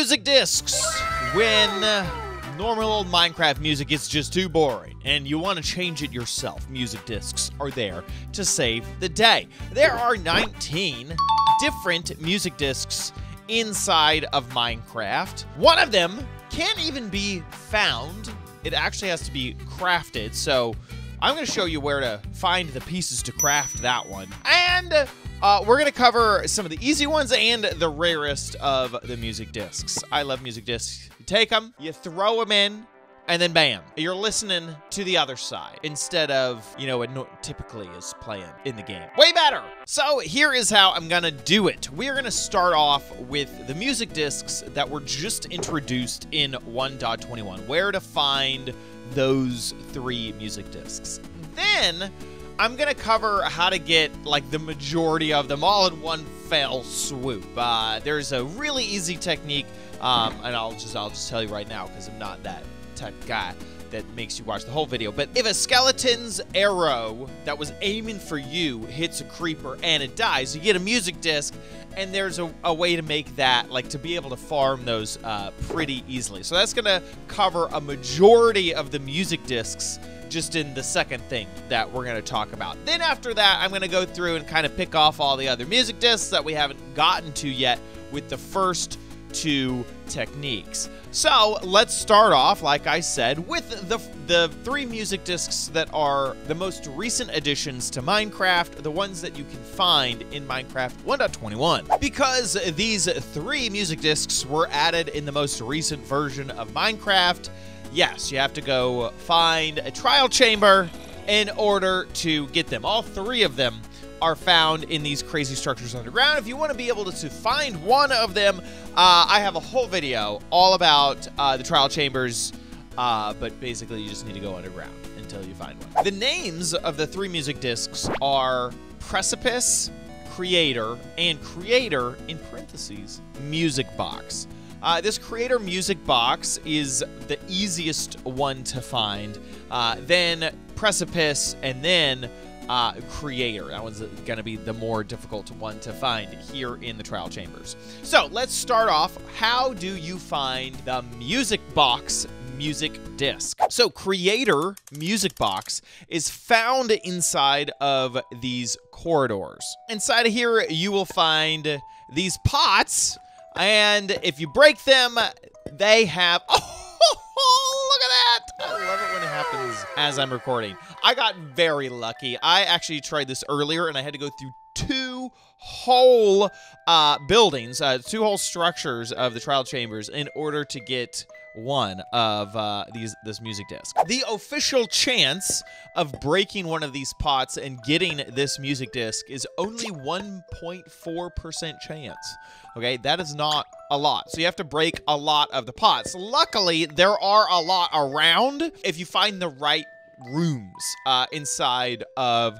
Music discs. When normal old Minecraft music is just too boring and you want to change it yourself, music discs are there to save the day. There are 19 different music discs inside of Minecraft. One of them can't even be found. It actually has to be crafted. So I'm going to show you where to find the pieces to craft that one. And we're going to cover some of the easy ones and the rarest of the music discs. I love music discs. You take them, you throw them in, and then bam, you're listening to the other side instead of, you know, what typically is playing in the game. Way better. So here is how I'm gonna do it. We're gonna start off with the music discs that were just introduced in 1.21, where to find those 3 music discs. Then I'm gonna cover how to get like the majority of them all in one fell swoop. There's a really easy technique, and I'll just tell you right now because I'm not that tech guy that makes you watch the whole video. But if a skeleton's arrow that was aiming for you hits a creeper and it dies, you get a music disc, and there's a way to make that, like, to be able to farm those pretty easily. So that's gonna cover a majority of the music discs just in the second thing that we're going to talk about. Then after that, I'm going to go through and kind of pick off all the other music discs that we haven't gotten to yet with the first 2 techniques. So let's start off, like I said, with the 3 music discs that are the most recent additions to Minecraft, the ones that you can find in Minecraft 1.21. Because these 3 music discs were added in the most recent version of Minecraft, yes, you have to go find a trial chamber in order to get them. All 3 of them are found in these crazy structures underground. If you want to be able to find one of them, I have a whole video all about the trial chambers, but basically you just need to go underground until you find one. The names of the 3 music discs are Precipice, Creator, and Creator, in parentheses, Music Box. This Creator Music Box is the easiest one to find, then Precipice, and then Creator. That one's going to be the more difficult one to find here in the trial chambers. So let's start off. How do you find the Music Box music disc? So Creator Music Box is found inside of these corridors. Inside of here, you will find these pots. And if you break them, they have... Oh, look at that! I love it when it happens as I'm recording. I got very lucky. I actually tried this earlier, and I had to go through 2 whole buildings, 2 whole structures of the trial chambers in order to get one of this music disc. The official chance of breaking one of these pots and getting this music disc is only 1.4% chance. Okay, that is not a lot. So you have to break a lot of the pots. Luckily, there are a lot around if you find the right rooms inside of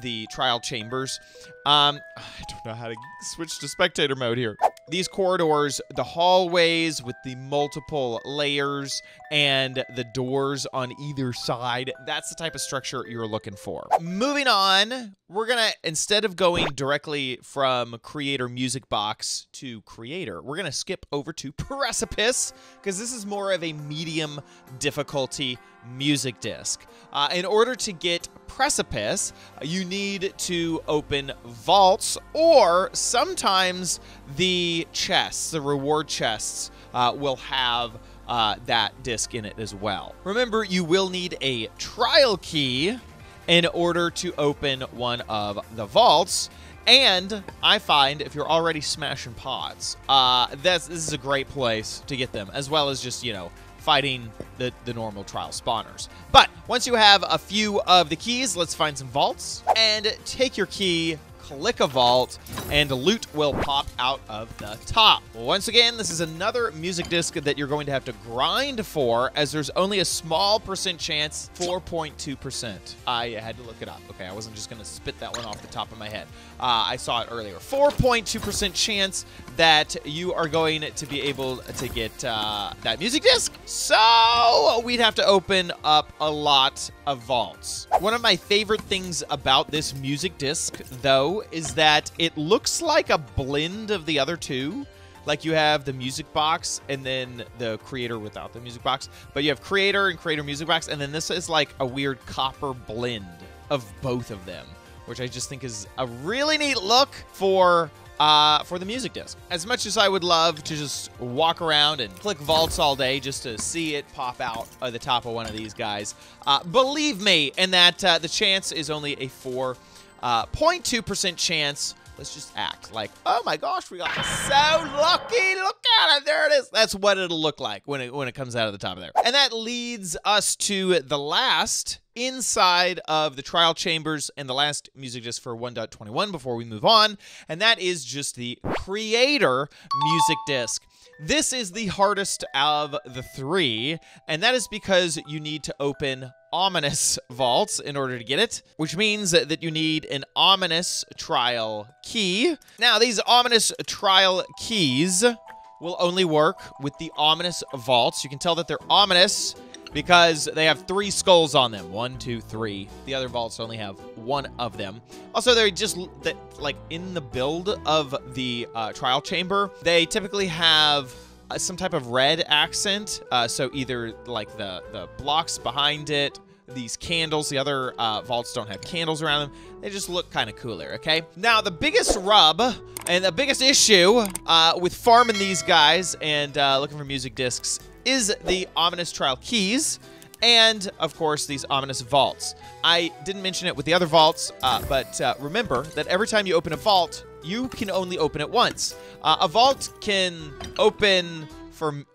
the trial chambers. I don't know how to switch to spectator mode here. These corridors, the hallways with the multiple layers and the doors on either side, that's the type of structure you're looking for. Moving on, we're gonna, instead of going directly from Creator Music Box to Creator, we're gonna skip over to Precipice, because this is more of a medium difficulty music disc. In order to get Precipice, you need to open vaults, or sometimes the chests, the reward chests, will have that disc in it as well. Remember, you will need a trial key in order to open one of the vaults. And I find if you're already smashing pots, this is a great place to get them, as well as just, you know, fighting the normal trial spawners. But once you have a few of the keys, let's find some vaults and take your key, click a vault, and loot will pop out of the top. Once again, this is another music disc that you're going to have to grind for, as there's only a small percent chance, 4.2%. I had to look it up. Okay, I wasn't just going to spit that one off the top of my head. I saw it earlier. 4.2% chance that you are going to be able to get that music disc. So we'd have to open up a lot of vaults. One of my favorite things about this music disc, though, is that it looks like a blend of the other two. Like you have the music box and then the creator without the music box, but you have creator and creator music box, and then this is like a weird copper blend of both of them, which I just think is a really neat look for the music disc. As much as I would love to just walk around and click vaults all day just to see it pop out of the top of one of these guys, believe me in that the chance is only a 4.2% chance. Let's just act like, oh my gosh, we got so lucky. Look at it. There it is. That's what it'll look like when it comes out of the top of there. And that leads us to the last inside of the trial chambers and the last music disc for 1.21 before we move on. And that is just the creator music disc. This is the hardest of the three, and that is because you need to open ominous vaults in order to get it, which means that you need an ominous trial key. Now, these ominous trial keys will only work with the ominous vaults. You can tell that they're ominous because they have 3 skulls on them. 1, 2, 3. The other vaults only have 1 of them. Also, they're just like in the build of the trial chamber, they typically have some type of red accent. So either like the blocks behind it, these candles, the other vaults don't have candles around them. They just look kind of cooler, okay? Now, the biggest rub and the biggest issue with farming these guys and looking for music discs is the ominous trial keys and, of course, these ominous vaults. I didn't mention it with the other vaults, but remember that every time you open a vault, you can only open it once. A vault can open for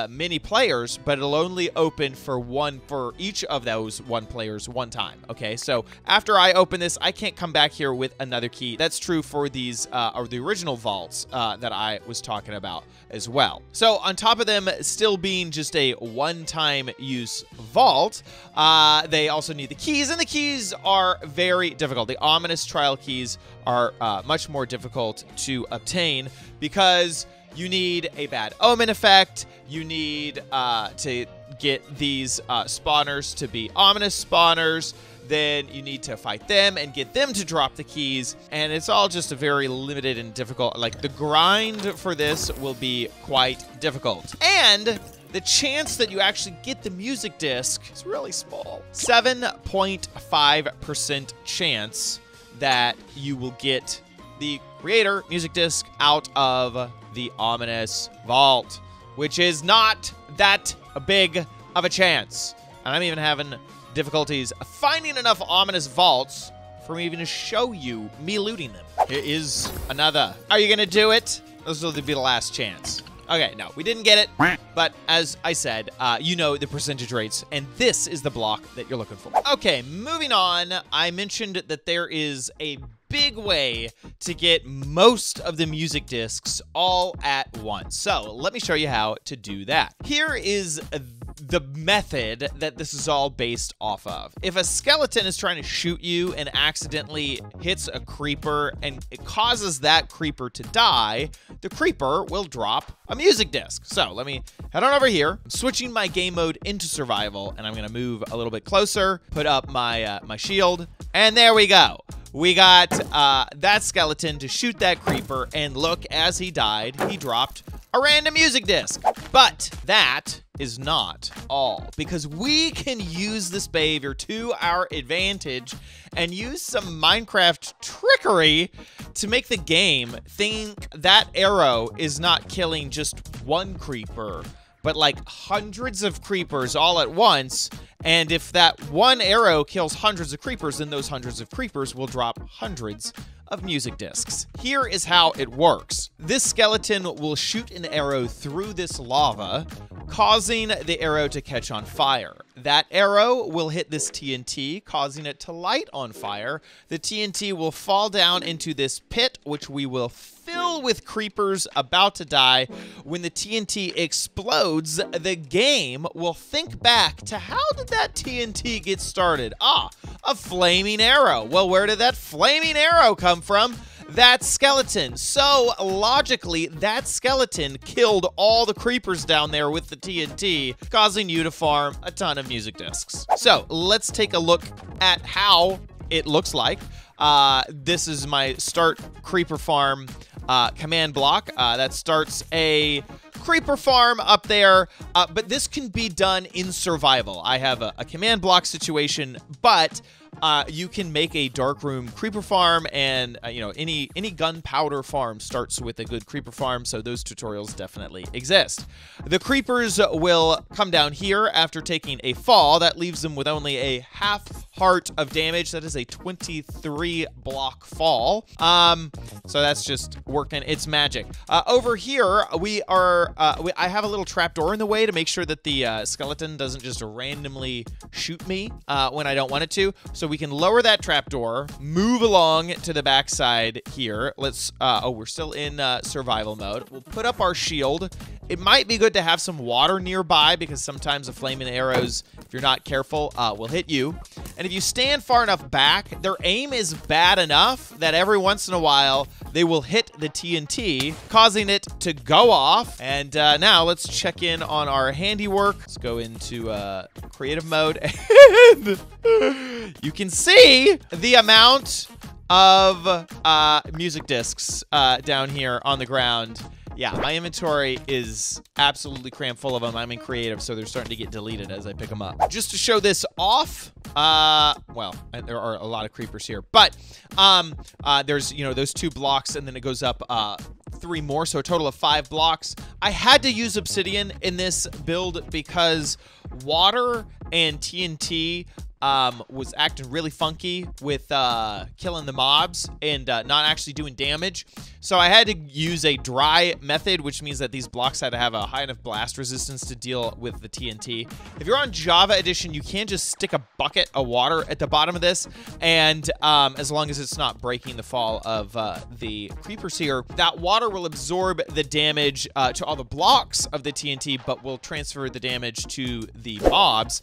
many players, but it'll only open for each of those one players one time. Okay, so after I open this, I can't come back here with another key. That's true for these or the original vaults that I was talking about as well. So on top of them still being just a one-time use vault, they also need the keys, and the keys are very difficult. The ominous trial keys are much more difficult to obtain because you need a bad omen effect. You need to get these spawners to be ominous spawners. Then you need to fight them and get them to drop the keys. And it's all just a very limited and difficult. Like, the grind for this will be quite difficult. And the chance that you actually get the music disc is really small. 7.5% chance that you will get the creator music disc out of the ominous vault, which is not that big of a chance. And I'm even having difficulties finding enough ominous vaults for me even to show you me looting them. Here is another. Are you gonna do it? This will be the last chance. Okay, no, we didn't get it, but as I said, you know the percentage rates, and this is the block that you're looking for. Okay, moving on, I mentioned that there is a big way to get most of the music discs all at once. So let me show you how to do that. Here is the method that this is all based off of. If a skeleton is trying to shoot you and accidentally hits a creeper and it causes that creeper to die, the creeper will drop a music disc. So let me head on over here. I'm switching my game mode into survival, and I'm gonna move a little bit closer, put up my my shield, and there we go. We got that skeleton to shoot that creeper, and look, as he died, he dropped a random music disc. But that is not all, because we can use this behavior to our advantage and use some Minecraft trickery to make the game think that arrow is not killing just one creeper, but like hundreds of creepers all at once. And if that one arrow kills hundreds of creepers, then those hundreds of creepers will drop hundreds of music discs. Here is how it works. This skeleton will shoot an arrow through this lava, causing the arrow to catch on fire. That arrow will hit this TNT, causing it to light on fire. The TNT will fall down into this pit, which we will fill with creepers about to die. When the TNT explodes, the game will think back to how did that TNT get started? Ah, a flaming arrow. Well, where did that flaming arrow come from? That skeleton. So logically, that skeleton killed all the creepers down there with the TNT, causing you to farm a ton of music discs. So let's take a look at how it looks like. This is my start creeper farm command block that starts a creeper farm up there, but this can be done in survival. I have a command block situation, but you can make a dark room creeper farm, and you know, any gunpowder farm starts with a good creeper farm, so those tutorials definitely exist. The creepers will come down here after taking a fall. That leaves them with only a half heart of damage. That is a 23 block fall. So that's just working its magic. Over here, I have a little trapdoor in the way to make sure that the skeleton doesn't just randomly shoot me when I don't want it to. So we can lower that trapdoor, move along to the backside here. Let's, oh, we're still in survival mode. We'll put up our shield. It might be good to have some water nearby because sometimes the flaming arrows, if you're not careful, will hit you. And if you stand far enough back, their aim is bad enough that every once in a while they will hit the TNT, causing it to go off. And now let's check in on our handiwork. Let's go into creative mode. And you can see the amount of music discs down here on the ground. Yeah, my inventory is absolutely crammed full of them. I'm in creative, so they're starting to get deleted as I pick them up. Just to show this off, well, there are a lot of creepers here, but there's, you know, those 2 blocks, and then it goes up 3 more, so a total of 5 blocks. I had to use obsidian in this build because water and TNT was acting really funky with killing the mobs and not actually doing damage. So I had to use a dry method, which means that these blocks had to have a high enough blast resistance to deal with the TNT. If you're on Java Edition, you can just stick a bucket of water at the bottom of this, and as long as it's not breaking the fall of the creepers here, that water will absorb the damage to all the blocks of the TNT, but will transfer the damage to the mobs.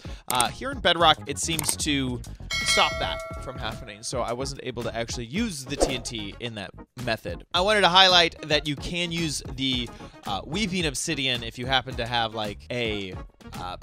Here in Bedrock, it seems to stop that from happening, so I wasn't able to actually use the TNT in that method. I wanted to highlight that you can use the weeping obsidian if you happen to have like a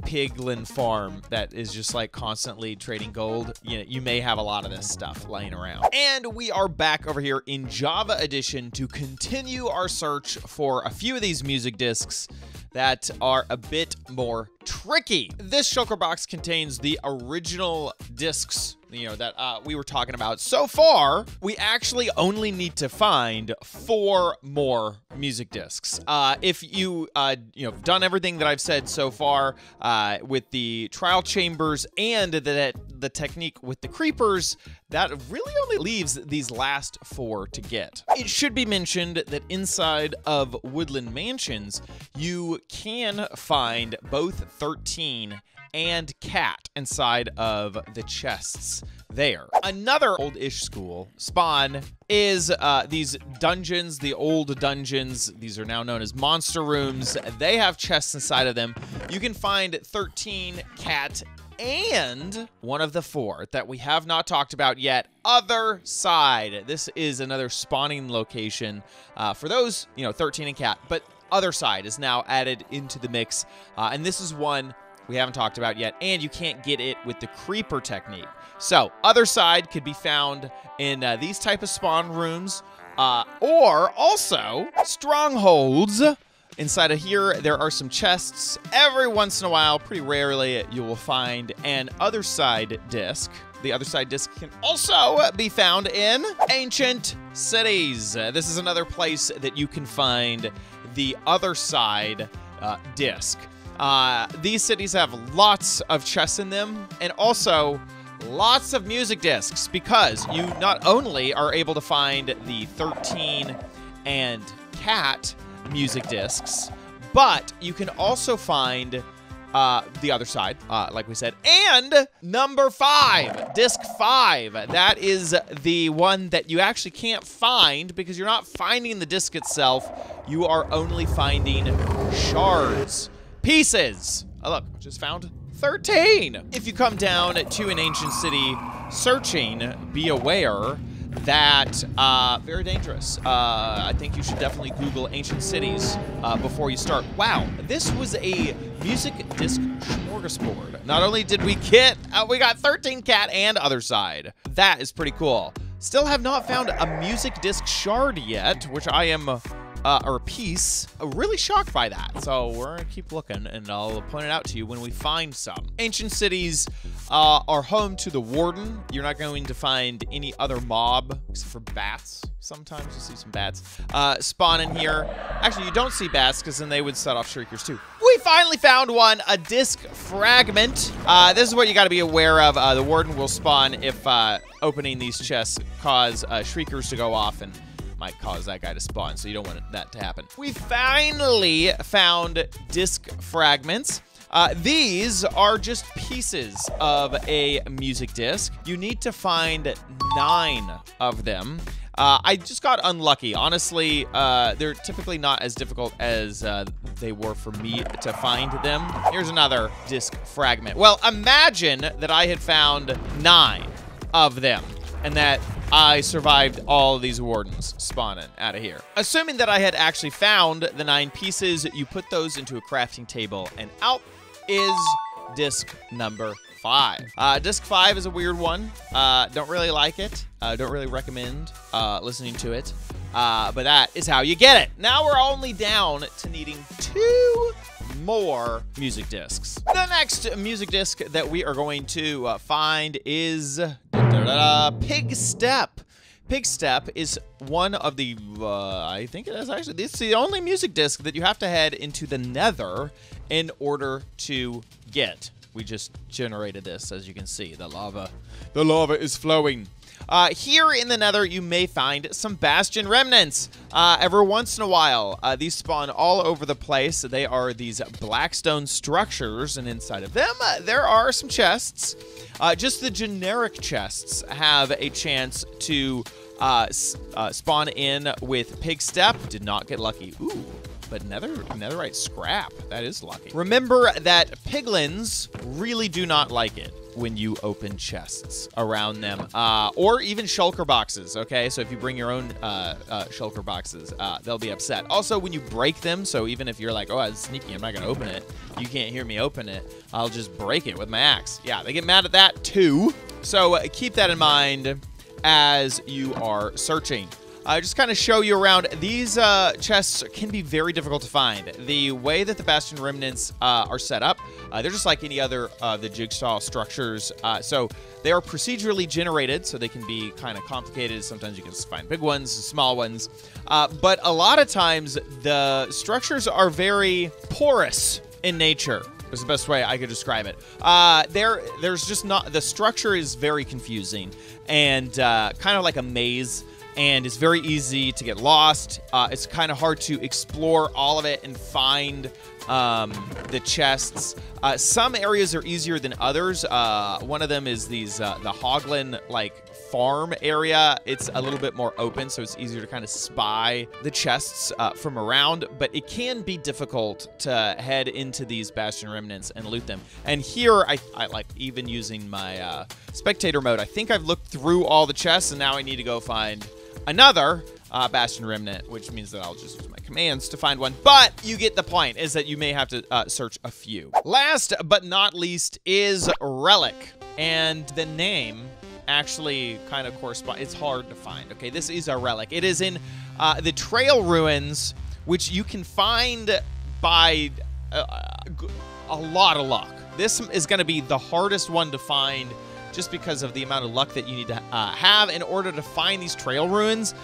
piglin farm that is just like constantly trading gold. You may have a lot of this stuff laying around. And we are back over here in Java Edition to continue our search for a few of these music discs that are a bit more tricky. This shulker box contains the original discs, you know, that we were talking about. So far, we actually only need to find 4 more music discs. If you, you know, done everything that I've said so far with the trial chambers and the technique with the creepers, that really only leaves these last 4 to get. It should be mentioned that inside of Woodland Mansions, you can find both 13 and Cat inside of the chests there. Another old-ish school spawn is these dungeons, the old dungeons. These are now known as monster rooms. They have chests inside of them. You can find 13 Cat and one of the 4 that we have not talked about yet, Other Side. This is another spawning location for those, you know, 13 and Cat, but Other Side is now added into the mix, and this is one we haven't talked about yet, and you can't get it with the creeper technique. So Other Side could be found in these type of spawn rooms, or also strongholds. Inside of here, there are some chests. Every once in a while, pretty rarely, you will find an Other Side disc. The Other Side disc can also be found in Ancient Cities. This is another place that you can find the Other Side disc. These cities have lots of chests in them, and also lots of music discs, because you not only are able to find the 13 and Cat music discs, but you can also find the Other Side, like we said, and number 5, disc 5. That is the one that you actually can't find because you're not finding the disc itself. You are only finding shards, pieces. Oh, look, just found 13. If you come down to an ancient city searching, be aware that very dangerous. I think you should definitely Google ancient cities before you start. Wow, this was a music disc smorgasbord. Not only did we get, we got 13 Cat and Other Side. That is pretty cool. Still have not found a music disc shard yet, which I am, or a piece, really shocked by that. So we're gonna keep looking, and I'll point it out to you when we find some. Ancient cities are home to the Warden. You're not going to find any other mob, except for bats. Sometimes you see some bats spawn in here. Actually, you don't see bats, because then they would set off shriekers too. We finally found one, a disc fragment. This is what you got to be aware of. The Warden will spawn if opening these chests cause shriekers to go off, and might cause that guy to spawn, so you don't want that to happen. We finally found disc fragments. These are just pieces of a music disc. You need to find 9 of them. I just got unlucky. Honestly, they're typically not as difficult as they were for me to find them. Here's another disc fragment. Well, imagine that I had found 9 of them, and that I survived all of these Wardens spawning out of here. Assuming that I had actually found the 9 pieces, you put those into a crafting table, and out is disc number 5. Disc 5 is a weird one. Don't really like it. Don't really recommend listening to it. But that is how you get it. Now we're only down to needing 2 more music discs. The next music disc that we are going to find is Pig Step. Pig Step is one of the, I think it is actually, it's the only music disc that you have to head into the Nether in order to get. We just generated this, as you can see, the lava is flowing. Here in the Nether, you may find some Bastion remnants. Every once in a while, these spawn all over the place. They are these blackstone structures, and inside of them, there are some chests. Just the generic chests have a chance to spawn in with Pig Step. Did not get lucky. Ooh. But netherite scrap, that is lucky. Remember that piglins really do not like it when you open chests around them, or even shulker boxes, okay? So if you bring your own shulker boxes, they'll be upset. Also, when you break them, so even if you're like, oh, I'm sneaky, I'm not gonna open it, you can't hear me open it, I'll just break it with my axe. Yeah, they get mad at that too. So keep that in mind as you are searching. Just kind of show you around. These chests can be very difficult to find. The way that the Bastion remnants are set up, they're just like any other the jigsaw structures. So they are procedurally generated, so they can be kind of complicated. Sometimes you can find big ones, small ones. But a lot of times, the structures are very porous in nature. Is the best way I could describe it. There's just not, the structure is very confusing and kind of like a maze. And it's very easy to get lost. It's kind of hard to explore all of it and find the chests. Some areas are easier than others. One of them is these the Hoglin farm area. It's a little bit more open, so it's easier to kind of spy the chests from around. But it can be difficult to head into these Bastion remnants and loot them. And here, I like even using my spectator mode. I think I've looked through all the chests, and now I need to go find another Bastion remnant, which means that I'll just use my commands to find one. But you get the point, is that you may have to search a few. Last but not least is Relic. And the name actually kind of corresponds. It's hard to find, okay? This is a relic. It is in the Trail Ruins, which you can find by a lot of luck. This is going to be the hardest one to find, just because of the amount of luck that you need to have in order to find these Trail Ruins.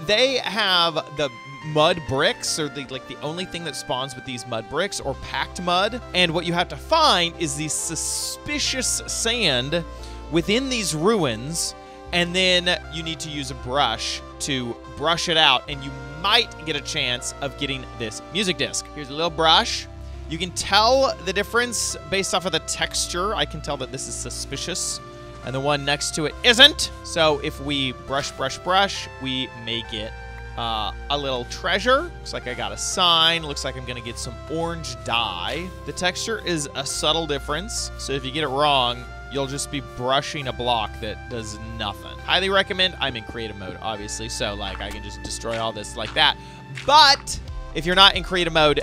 They have the mud bricks, or the only thing that spawns with these mud bricks, or packed mud. And what you have to find is the suspicious sand within these ruins, and then you need to use a brush to brush it out, and you might get a chance of getting this music disc. Here's a little brush. You can tell the difference based off of the texture. I can tell that this is suspicious, and the one next to it isn't. So if we brush, we may get a little treasure. Looks like I got a sign. Looks like I'm gonna get some orange dye. The texture is a subtle difference, so if you get it wrong, you'll just be brushing a block that does nothing. Highly recommend. I'm in creative mode, obviously, so I can just destroy all this like that. But if you're not in creative mode,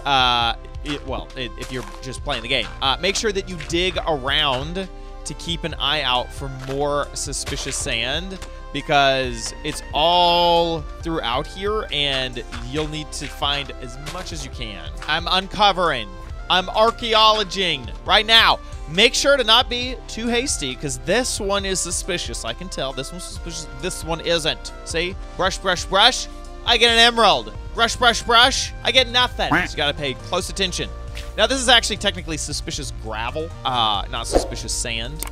if you're just playing the game, make sure that you dig around to keep an eye out for more suspicious sand. because it's all throughout here, and you'll need to find as much as you can. I'm uncovering. I'm archaeologing right now. Make sure to not be too hasty, because this one is suspicious. I can tell this one's suspicious. This one isn't. See? Brush, brush, brush. I get an emerald. Brush, brush, brush. I get nothing. So you gotta pay close attention. Now, this is actually technically suspicious gravel, not suspicious sand.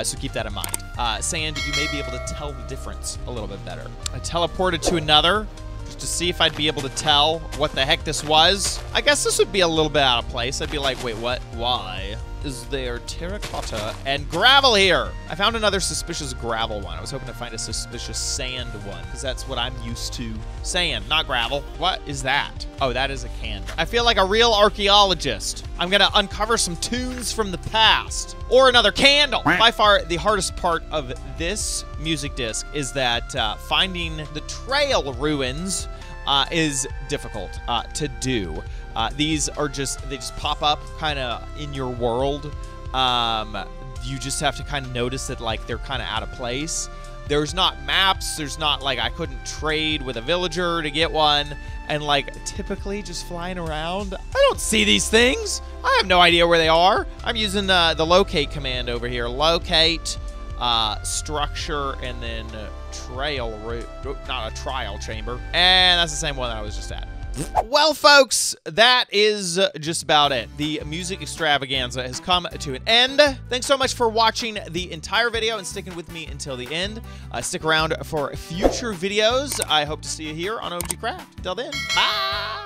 So keep that in mind. Sand, you may be able to tell the difference a little bit better. I teleported to another just to see if I'd be able to tell what the heck this was. I guess this would be a little bit out of place. I'd be like, wait, what? Why is there terracotta and gravel here? I found another suspicious gravel one. I was hoping to find a suspicious sand one, because that's what I'm used to. Sand, not gravel. What is that? Oh, that is a candle. I feel like a real archaeologist. I'm gonna uncover some tunes from the past. Or another candle. By far, the hardest part of this music disc is that finding the trail ruins is difficult to do. These are they just pop up kind of in your world. You just have to kind of notice that, like, they're kind of out of place. There's not maps. There's not, like, I couldn't trade with a villager to get one. And, like, typically just flying around, I don't see these things. I have no idea where they are. I'm using the locate command over here. Locate, structure, and then trail route. Not a trial chamber. And that's the same one that I was just at. Well, folks, that is just about it. The music extravaganza has come to an end. Thanks so much for watching the entire video and sticking with me until the end. Stick around for future videos. I hope to see you here on OMG Craft. Till then, bye!